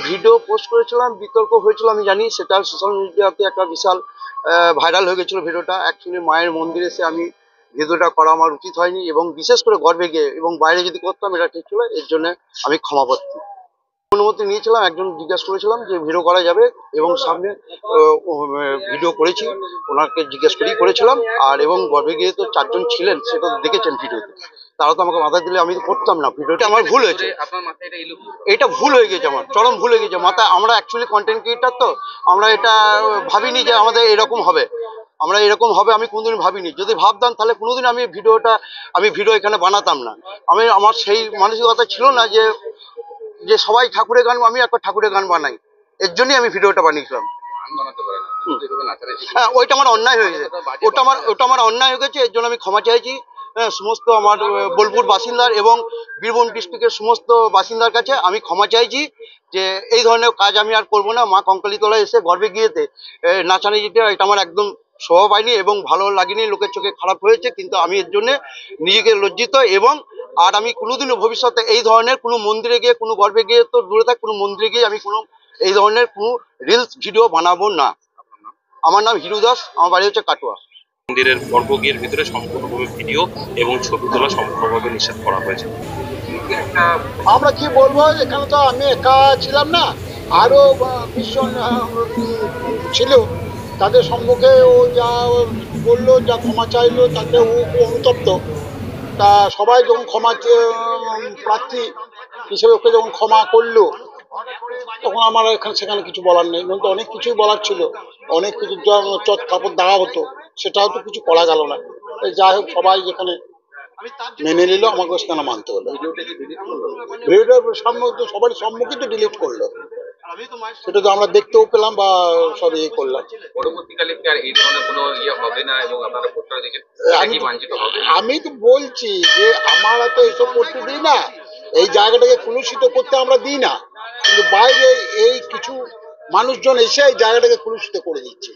Video post করেছিলাম, বিতর্ক হয়েছিল আমি জানি, সেটা সোশ্যাল মিডিয়াতে একটা বিশাল ভাইরাল হয়ে গেছিলো ভিডিওটা। অ্যাকচুয়ালি মায়ের মন্দিরে এসে আমি ভিডিওটা করা আমার উচিত হয়নি, এবং বিশেষ করে গর্বে গিয়ে এবং বাইরে যদি করতাম এটা ঠিক ছিল। এর জন্য আমি ক্ষমা প্রার্থী। অনুমতি নিয়েছিলাম, একজন জিজ্ঞাসা করেছিলাম যে ভিডিও করা যাবে, এবং সামনে ভিডিও করেছি, ওনাকে জিজ্ঞেস করেই করেছিলাম। আর এবং গর্বে গিয়ে তো 4 জন ছিলেন, সেটা দেখেছেন ভিডিওতে, তারা তো আমাকে বাধা দিলে আমি তো করতাম না। ভিডিওটা আমার ভুল হয়েছে, এটা ভুল হয়ে গেছে, আমার চরম ভুল হয়ে গেছে মাথা। আমরা অ্যাকচুয়ালি কন্টেন্ট ক্রিয়েটার, তো আমরা এটা ভাবিনি যে আমাদের এরকম হবে, আমরা এরকম হবে আমি কোনোদিন ভাবিনি। যদি ভাবতাম তাহলে কোনোদিন আমি ভিডিও এখানে বানাতাম না। আমার সেই মানসিকতা ছিল না যে যে সবাই ঠাকুরের গান, আমি একটা ঠাকুরের গান বানাই। এর জন্যই আমি ভিডিওটা বানিয়েছিলাম। হ্যাঁ, ওইটা আমার অন্যায় হয়ে গেছে, ওটা আমার অন্যায় হয়ে গেছে। এর জন্য আমি ক্ষমা চাইছি সমস্ত আমার বোলপুর বাসিন্দার এবং বীরভূম ডিস্ট্রিক্টের সমস্ত বাসিন্দার কাছে আমি ক্ষমা চাইছি যে এই ধরনের কাজ আমি আর করবো না। মা কঙ্কালীতলায় এসে গর্বে গিয়েতে নাচানাচিটা এটা আমার একদম শোভা পায়নি এবং ভালো লাগেনি, লোকের চোখে খারাপ হয়েছে। কিন্তু আমি এর জন্য নিজেকে লজ্জিত, এবং আর আমি কোনোদিনও ভবিষ্যতে এই ধরনের কোনো মন্দিরে গিয়ে, কোনো গর্বে গিয়ে তো দূরে থাক, কোনো মন্দিরে গিয়ে আমি কোনো এই ধরনের কোনো রিলস ভিডিও বানাবো না। আমার নাম হিরু দাস, আমার বাড়ি হচ্ছে কাটোয়া। মন্দিরের গর্ভগৃহের ভিতরে সম্পূর্ণভাবে ভিডিও এবং ছবি তোলা সম্পূর্ণভাবে নিষেধ করা হয়েছে। আমরা কি বলবো, এখানে তো আমি একা ছিলাম না, আরো 20 জন ছিল। তাদের সম্মুখে ও যা বললো, যা ক্ষমা চাইলো, তাতে ও অনুতপ্ত। তা সবাই যখন ক্ষমা প্রার্থী হিসেবে ওকে যখন ক্ষমা করলো, তখন আমার এখানে সেখানে কিছু বলার নেই। নয়তো অনেক কিছুই বলার ছিল, অনেক কিছু চট কাপড় দেওয়া হতো, সেটাও তো কিছু করা গেল না। যাই হোক, সবাই যেখানে মেনে নিল, আমাকে সেখানে মানতে হলো। ভিডিওটার সম্মুখে, সবারই সম্মুখে তো ডিলিট করলো, সেটা তো আমরা দেখতেও পেলাম বা সব ইয়ে করলাম। পরবর্তীকালে কি আর এই ধরনের কোনো ইয়ে হবে না এবং আপনারা প্রত্যেক দেখে কি বাঞ্ছিত হবে? আমি তো বলছি যে আমরা তো এইসব করতে দিই না, এই জায়গাটাকে কলুষিত করতে আমরা দিই না, কিন্তু বাইরে এই কিছু মানুষজন এসে এই জায়গাটাকে কলুষিত করে দিচ্ছে।